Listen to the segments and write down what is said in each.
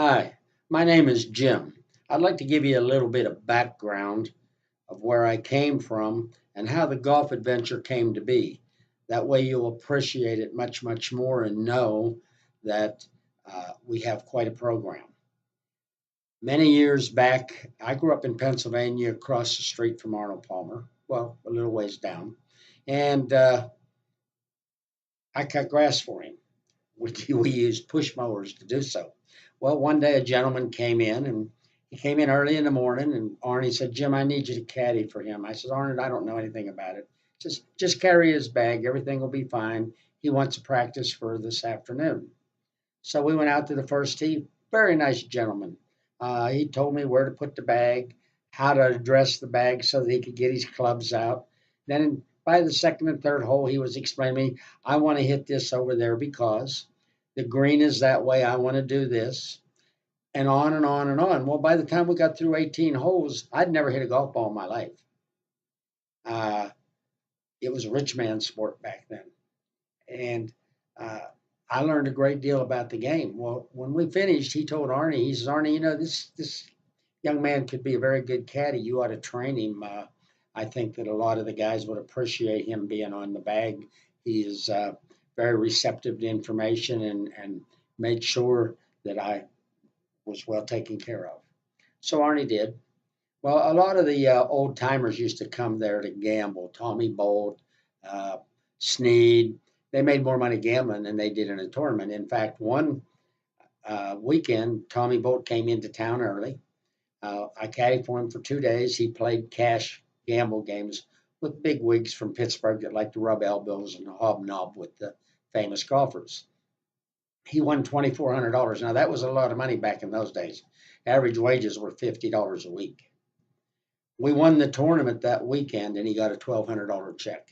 Hi, my name is Jim. I'd like to give you a little bit of background of where I came from and how the golf adventure came to be. That way, you'll appreciate it much, much more and know that we have quite a program. Many years back, I grew up in Pennsylvania across the street from Arnold Palmer, well, a little ways down, and I cut grass for him. We used push mowers to do so. Well, one day a gentleman came in and he came in early in the morning and Arnie said, Jim, I need you to caddy for him. I said, Arnie, I don't know anything about it. Just carry his bag. Everything will be fine. He wants to practice for this afternoon. So we went out to the first tee. Very nice gentleman. He told me where to put the bag, how to address the bag so that he could get his clubs out. Then by the second and third hole, he was explaining to me, I want to hit this over there because the green is that way. I want to do this, and on and on and on. Well, by the time we got through 18 holes, I'd never hit a golf ball in my life. Uh, it was a rich man's sport back then. And uh, I learned a great deal about the game. Well, when we finished, he told Arnie, he says, Arnie, this young man could be a very good caddy. You ought to train him. I think that a lot of the guys would appreciate him being on the bag. He is very receptive to information and made sure that I was well taken care of. So Arnie did. Well, a lot of the old timers used to come there to gamble. Tommy Bolt, uh, Sneed. They made more money gambling than they did in a tournament. In fact, one weekend, Tommy Bolt came into town early. I caddied for him for 2 days. He played cash gamble games with big wigs from Pittsburgh that like to rub elbows and hobnob with the famous golfers. He won $2,400. Now, that was a lot of money back in those days. Average wages were $50 a week. We won the tournament that weekend and he got a $1,200 check.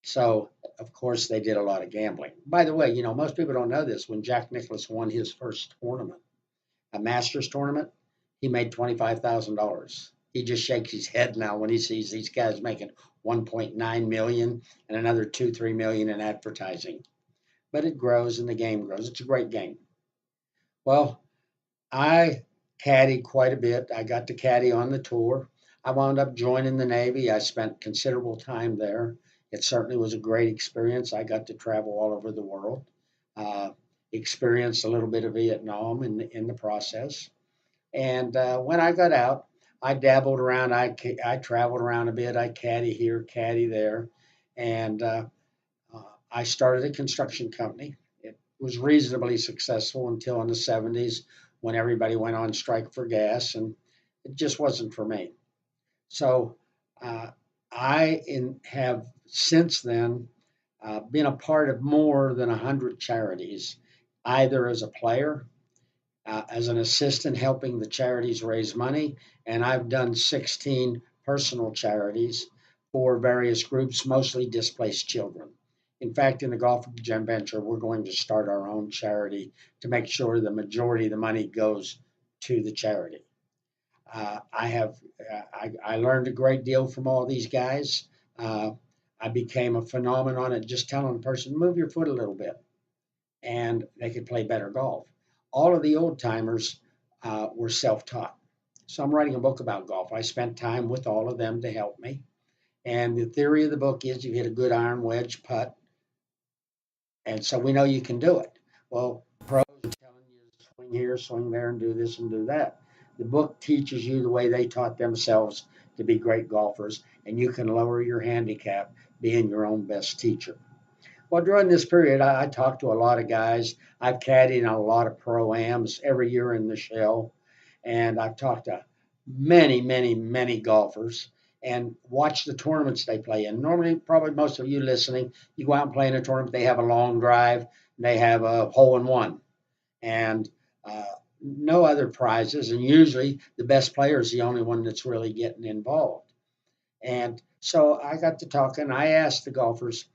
So, of course, they did a lot of gambling. By the way, most people don't know this. When Jack Nicklaus won his first tournament, a Masters tournament, he made $25,000. He just shakes his head now when he sees these guys making 1.9 million and another 2, 3 million in advertising. But it grows and the game grows. It's a great game. Well, I caddied quite a bit. I got to caddy on the tour. I wound up joining the Navy. I spent considerable time there. It certainly was a great experience. I got to travel all over the world, uh, experienced a little bit of Vietnam in the process. And when I got out, I dabbled around. I traveled around a bit. I caddy here, caddy there, and I started a construction company. It was reasonably successful until in the 70s when everybody went on strike for gas, and it just wasn't for me. So uh, have since then been a part of more than 100 charities, either as a player, as an assistant helping the charities raise money, and I've done 16 personal charities for various groups, mostly displaced children. In fact, in the Gulf of Gem Venture, we're going to start our own charity to make sure the majority of the money goes to the charity. I learned a great deal from all these guys. Uh, I became a phenomenon at just telling a person, move your foot a little bit, and they could play better golf. All of the old timers were self taught. So I'm writing a book about golf. I spent time with all of them to help me. And the theory of the book is you hit a good iron wedge putt, and so we know you can do it. Well, pros are telling you to swing here, swing there, and do this and do that. The book teaches you the way they taught themselves to be great golfers, and you can lower your handicap being your own best teacher. Well, during this period, I talked to a lot of guys. I've caddied in a lot of pro-ams every year in the shell, and I've talked to many, many, many golfers and watched the tournaments they play in. Normally, probably most of you listening, you go out and play in a tournament, they have a long drive, and they have a hole in one, and uh, no other prizes. And usually, the best player is the only one that's really getting involved. And so I got to talking. I asked the golfers,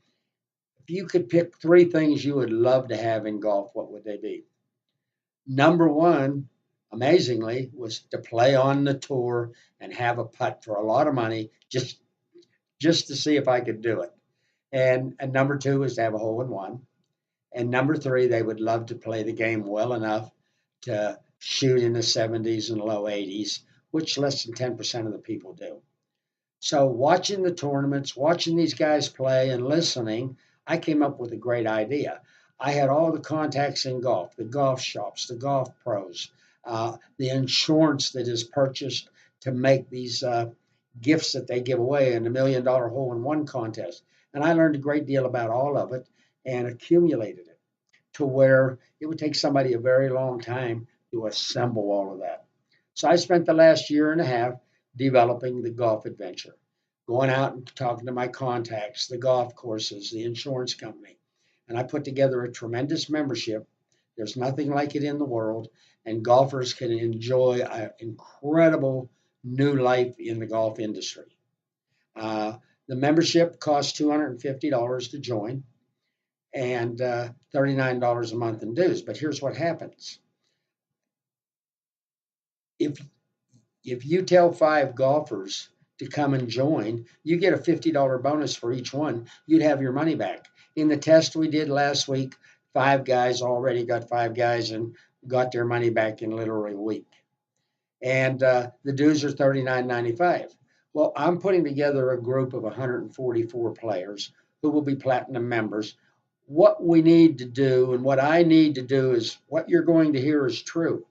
if you could pick three things you would love to have in golf, what would they be? Number one, amazingly, was to play on the tour and have a putt for a lot of money, just to see if I could do it. And number two is to have a hole in one. And number three, they would love to play the game well enough shoot in the 70s and low 80s, which less than 10% of the people do. So, watching the tournaments, watching these guys play, and listening, I came up with a great idea. I had all the contacts in golf, the golf shops, the golf pros, the insurance that is purchased to make these gifts that they give away in the $1 million hole in one contest. And I learned a great deal about all of it and accumulated it to where it would take somebody a very long time to assemble all of that. So I spent the last year and a half developing the golf adventure, going out and talking to my contacts, the golf courses, the insurance company. And I put together a tremendous membership. There's nothing like it in the world, and golfers can enjoy an incredible new life in the golf industry. Uh, the membership costs $250 to join and $39 a month in dues. But here's what happens. If you tell 5 golfers to come and join, you get a $50 bonus for each one. You'd have your money back. In the test we did last week, 5 guys already got 5 guys and got their money back in literally a week. And the dues are $39.95. Well, I'm putting together a group of 144 players who will be platinum members. What we need to do and what I need to do is what you're going to hear is true.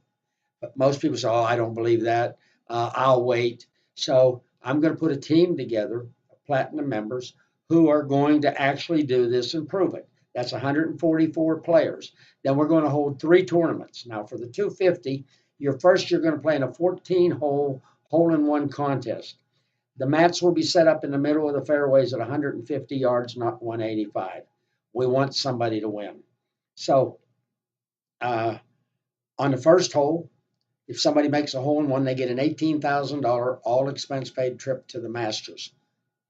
But most people say, oh, I don't believe that. I'll wait. So I'm going to put a team together of platinum members who are going to actually do this and prove it. That's 144 players. Then we're going to hold 3 tournaments. Now, for the 250, you're going to play in a 14-hole hole-in-one contest. The mats will be set up in the middle of the fairways at 150 yards, not 185. We want somebody to win. So on the first hole, if somebody makes a hole-in-one, they get an $18,000 all-expense-paid trip to the Masters.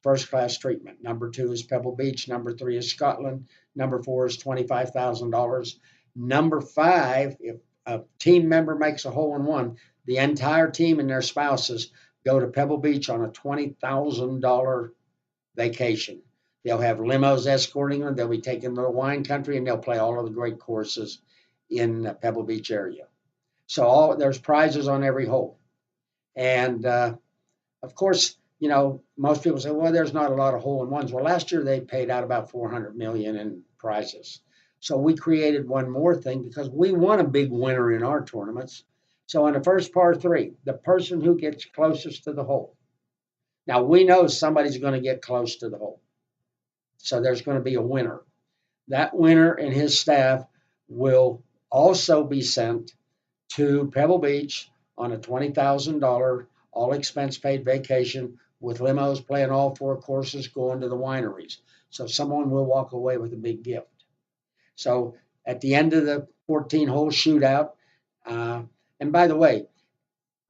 First-class treatment. Number 2 is Pebble Beach. Number 3 is Scotland. Number 4 is $25,000. Number 5, if a team member makes a hole-in-one, the entire team and their spouses go to Pebble Beach on a $20,000 vacation. They'll have limos escorting them. They'll be taken to the wine country, and they'll play all of the great courses in the Pebble Beach area. So there's prizes on every hole. And, of course, most people say, well, there's not a lot of hole-in-ones. Well, last year they paid out about $400 million in prizes. So we created one more thing because we want a big winner in our tournaments. So on the first par 3, the person who gets closest to the hole. Now, we know somebody's going to get close to the hole. So there's going to be a winner. That winner and his staff will also be sent to Pebble Beach on a $20,000 all-expense-paid vacation with limos playing all 4 courses, going to the wineries. So someone will walk away with a big gift. So at the end of the 14-hole shootout, and by the way,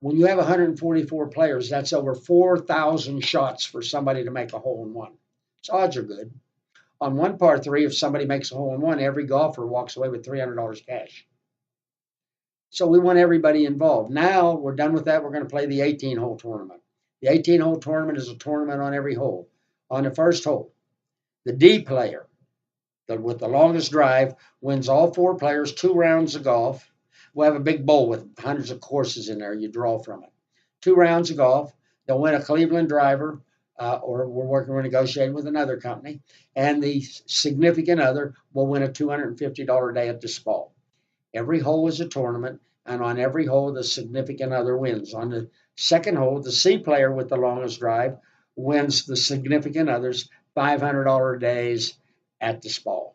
when you have 144 players, that's over 4,000 shots for somebody to make a hole-in-one. So odds are good. On one par 3, if somebody makes a hole-in-one, every golfer walks away with $300 cash. So we want everybody involved. Now we're done with that. We're going to play the 18-hole tournament. The 18-hole tournament is a tournament on every hole. On the first hole, the D player with the longest drive wins all 4 players 2 rounds of golf. We'll have a big bowl with hundreds of courses in there. You draw from it. 2 rounds of golf. They'll win a Cleveland driver, or we're negotiating with another company. And the significant other will win a $250 day at the spa. Every hole is a tournament, and on every hole, the significant other wins. On the second hole, the C player with the longest drive wins the significant other's $500 days at the spa.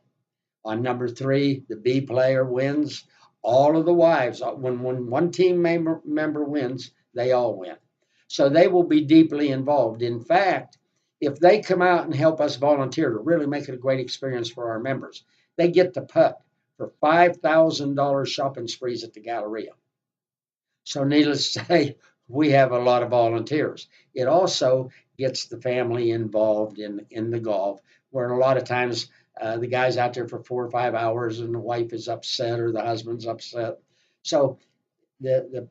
On number 3, the B player wins all of the wives. When one team member wins, they all win. So they will be deeply involved. In fact, if they come out and help us volunteer to really make it a great experience for our members, they get to putt for $5,000 shopping sprees at the Galleria. So needless to say, we have a lot of volunteers. It also gets the family involved in the golf, where a lot of times the guy's out there for 4 or 5 hours and the wife is upset or the husband's upset. So the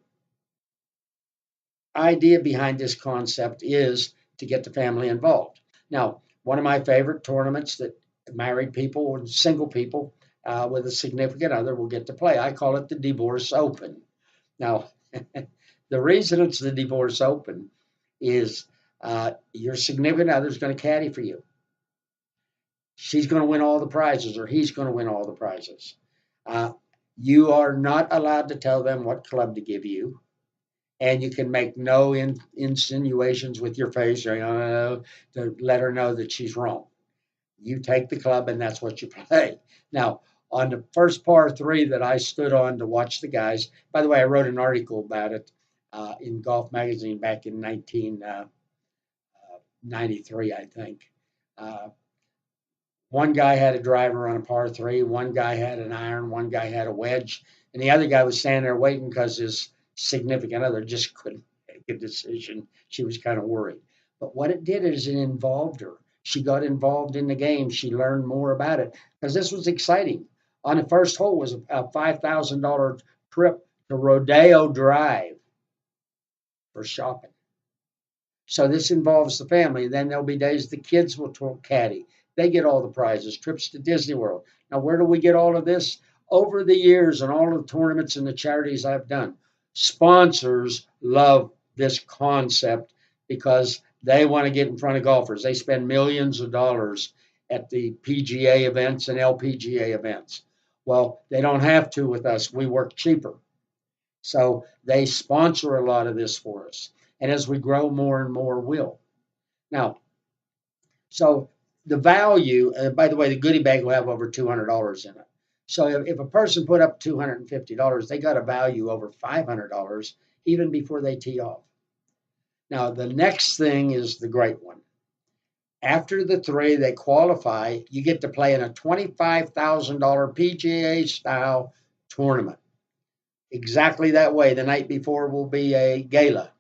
idea behind this concept is to get the family involved. Now, one of my favorite tournaments that married people and single people with a significant other will get to play. I call it the divorce open. Now, the reason it's the divorce open is your significant other is going to caddy for you. She's going to win all the prizes, or he's going to win all the prizes. Uh, you are not allowed to tell them what club to give you, and you can make no insinuations with your face to let her know that she's wrong. You take the club, and that's what you play. Now, on the first par three that I stood on to watch the guys, by the way, I wrote an article about it in Golf Magazine back in 1993, I think. Uh, One guy had a driver on a par three, one guy had an iron, one guy had a wedge, and the other guy was standing there waiting because his significant other just couldn't make a decision. She was kind of worried. But what it did is it involved her. She got involved in the game. She learned more about it because this was exciting. On the first hole was a $5,000 trip to Rodeo Drive for shopping. So this involves the family. Then there'll be days the kids will caddy. They get all the prizes, trips to Disney World. Now, where do we get all of this? Over the years and all of the tournaments and the charities I've done, sponsors love this concept because they want to get in front of golfers. They spend millions of dollars at the PGA events and LPGA events. Well, they don't have to with us. We work cheaper. So they sponsor a lot of this for us. And as we grow, more and more will. Now, so the value, by the way, the goodie bag will have over $200 in it. So if a person put up $250, they got a value over $500 even before they tee off. Now, the next thing is the great one. After the three, they qualify, you get to play in a $25,000 PGA style tournament. Exactly that way. The night before will be a gala.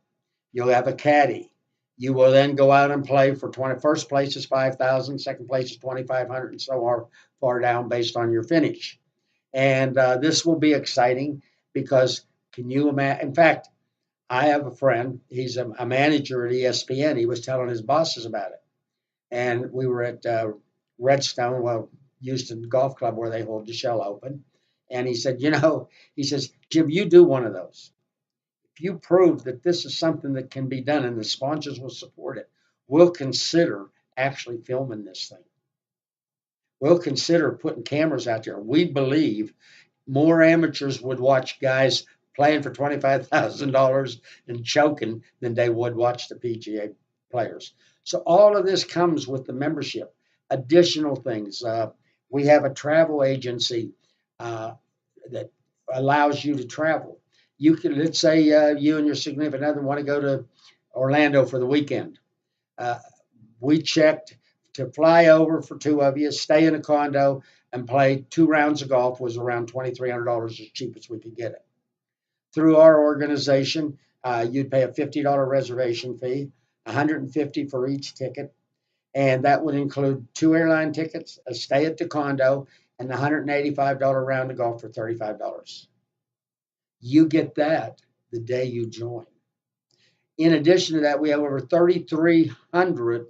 You'll have a caddy. You will then go out and play for 20. First place is 5,000, second place is 2,500, and so far down based on your finish. And this will be exciting because can you imagine? In fact, I have a friend. He's a manager at ESPN. He was telling his bosses about it, and we were at Redstone, well, Houston Golf Club, where they hold the Shell Open. And he said, he says, Jim, you do one of those. If you prove that this is something that can be done and the sponsors will support it, we'll consider actually filming this thing. We'll consider putting cameras out there. We believe more amateurs would watch guys playing for $25,000 and choking than they would watch the PGA players. So all of this comes with the membership. Additional things. We have a travel agency that allows you to travel. You can, let's say you and your significant other want to go to Orlando for the weekend. We checked to fly over for two of you, stay in a condo, and play 2 rounds of golf was around $2,300 as cheap as we could get it. Through our organization, you'd pay a $50 reservation fee, $150 for each ticket, and that would include 2 airline tickets, a stay at the condo, and the $185 round of golf for $35. You get that the day you join. In addition to that, we have over 3,300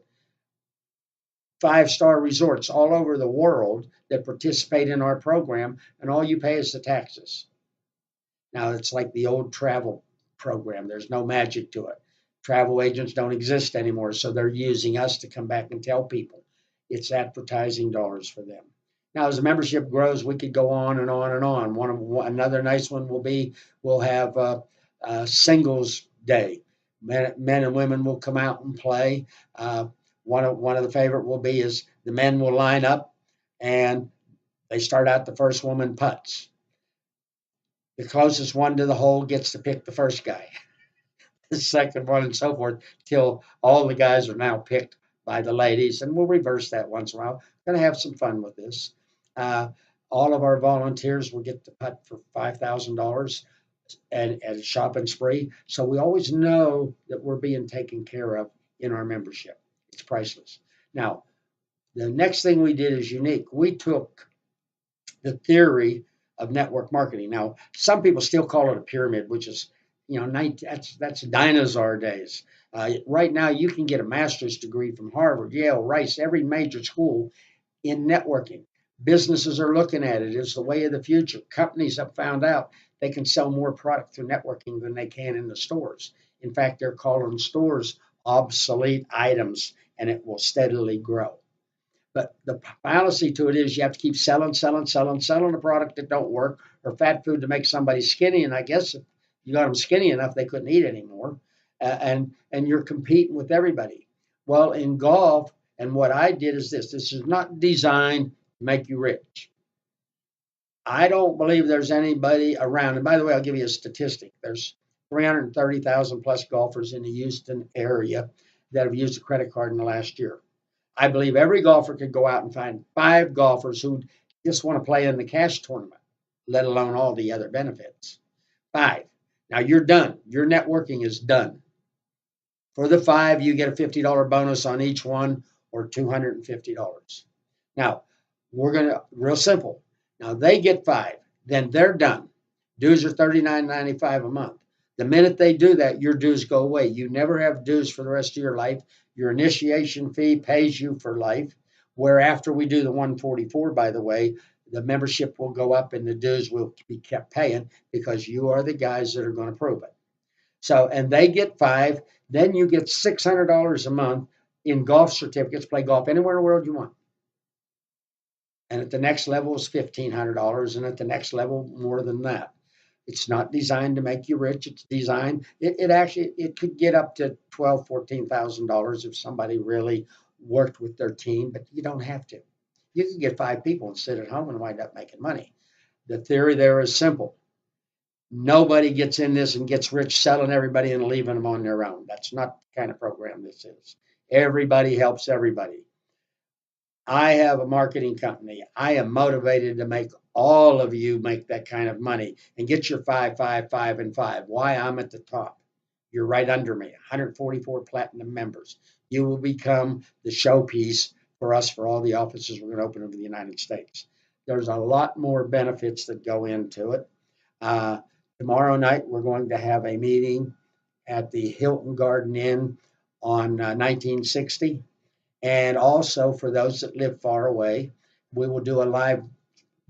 5-star resorts all over the world that participate in our program, and all you pay is the taxes. Now, it's like the old travel program. There's no magic to it. Travel agents don't exist anymore, so they're using us to come back and tell people. It's advertising dollars for them. Now, as the membership grows, we could go on and on and on. Another nice one will be we'll have a singles day. Men and women will come out and play. One of the favorite will be is the men will line up and they start out the first woman putts. The closest one to the hole gets to pick the first guy, the second one, and so forth, till all the guys are now picked by the ladies. And we'll reverse that once in a while. Going to have some fun with this. All of our volunteers will get to putt for $5,000 at a shopping spree. So we always know that we're being taken care of in our membership. It's priceless. Now, the next thing we did is unique. We took the theory of network marketing. Now, some people still call it a pyramid, which is, that's dinosaur days. Right now, you can get a master's degree from Harvard, Yale, Rice, every major school in networking. Businesses are looking at it. It's the way of the future. Companies have found out they can sell more product through networking than they can in the stores. In fact, they're calling stores obsolete items, and it will steadily grow. But the fallacy to it is you have to keep selling, selling, selling, selling a product that don't work, or fat food to make somebody skinny. And I guess if you got them skinny enough, they couldn't eat anymore. And you're competing with everybody. Well, in golf, and what I did is this: this is not designed to make you rich. I don't believe there's anybody around. And by the way, I'll give you a statistic. There's 330,000 plus golfers in the Houston area that have used a credit card in the last year. I believe every golfer could go out and find 5 golfers who just want to play in the cash tournament, let alone all the other benefits. 5. Now you're done. Your networking is done. For the 5, you get a $50 bonus on each one or $250. Now, we're going to, real simple. Now they get 5, then they're done. Dues are $39.95 a month. The minute they do that, your dues go away. You never have dues for the rest of your life. Your initiation fee pays you for life. Where after we do the 144, by the way, the membership will go up and the dues will be kept paying because you are the guys that are going to prove it. So, and they get 5, then you get $600 a month in golf certificates, play golf anywhere in the world you want. And at the next level is $1,500, and at the next level, more than that. It's not designed to make you rich. It's designed, it actually, it could get up to $12,000, $14,000 if somebody really worked with their team, but you don't have to. You can get 5 people and sit at home and wind up making money. The theory there is simple. Nobody gets in this and gets rich selling everybody and leaving them on their own. That's not the kind of program this is. Everybody helps everybody. I have a marketing company. I am motivated to make all of you make that kind of money and get your 5, 5, 5, and 5. Why? I'm at the top. You're right under me, 144 platinum members. You will become the showpiece for us for all the offices we're going to open over the United States. There's a lot more benefits that go into it. Tomorrow night, we're going to have a meeting at the Hilton Garden Inn on 1960. And also, for those that live far away, we will do a live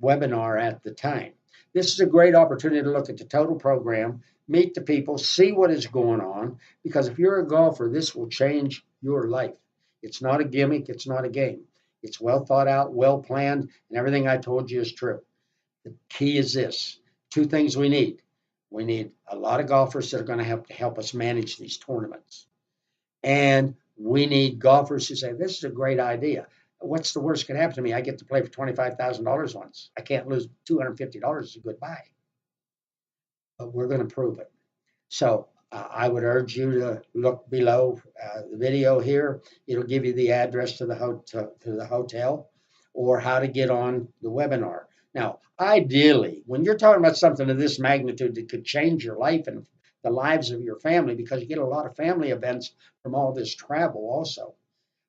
webinar at the time. This is a great opportunity to look at the total program, meet the people, see what is going on, because if you're a golfer, this will change your life. It's not a gimmick, it's not a game. It's well thought out, well planned, and everything I told you is true. The key is this: 2 things we need. We need a lot of golfers that are going to help us manage these tournaments. And we need golfers who say, this is a great idea. What's the worst that can happen to me? I get to play for $25,000 once. I can't lose $250 is a good buy. But we're going to prove it. So I would urge you to look below the video here. It'll give you the address to the hotel or how to get on the webinar. Now, ideally, when you're talking about something of this magnitude that could change your life and the lives of your family, because you get a lot of family events from all this travel also.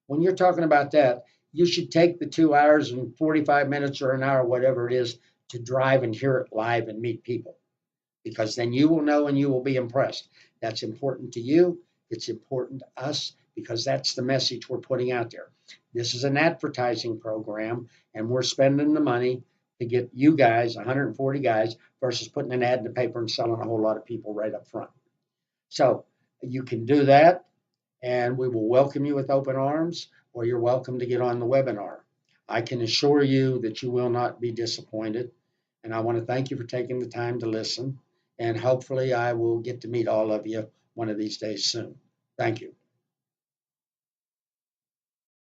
When you're talking about that, you should take the 2 hours and 45 minutes or an hour, whatever it is, to drive and hear it live and meet people, because then you will know and you will be impressed. That's important to you. It's important to us because that's the message we're putting out there. This is an advertising program, and we're spending the money to get you guys, 140 guys, versus putting an ad in the paper and selling a whole lot of people right up front. So you can do that, and we will welcome you with open arms, or you're welcome to get on the webinar. I can assure you that you will not be disappointed, and I want to thank you for taking the time to listen, and hopefully I will get to meet all of you one of these days soon. Thank you.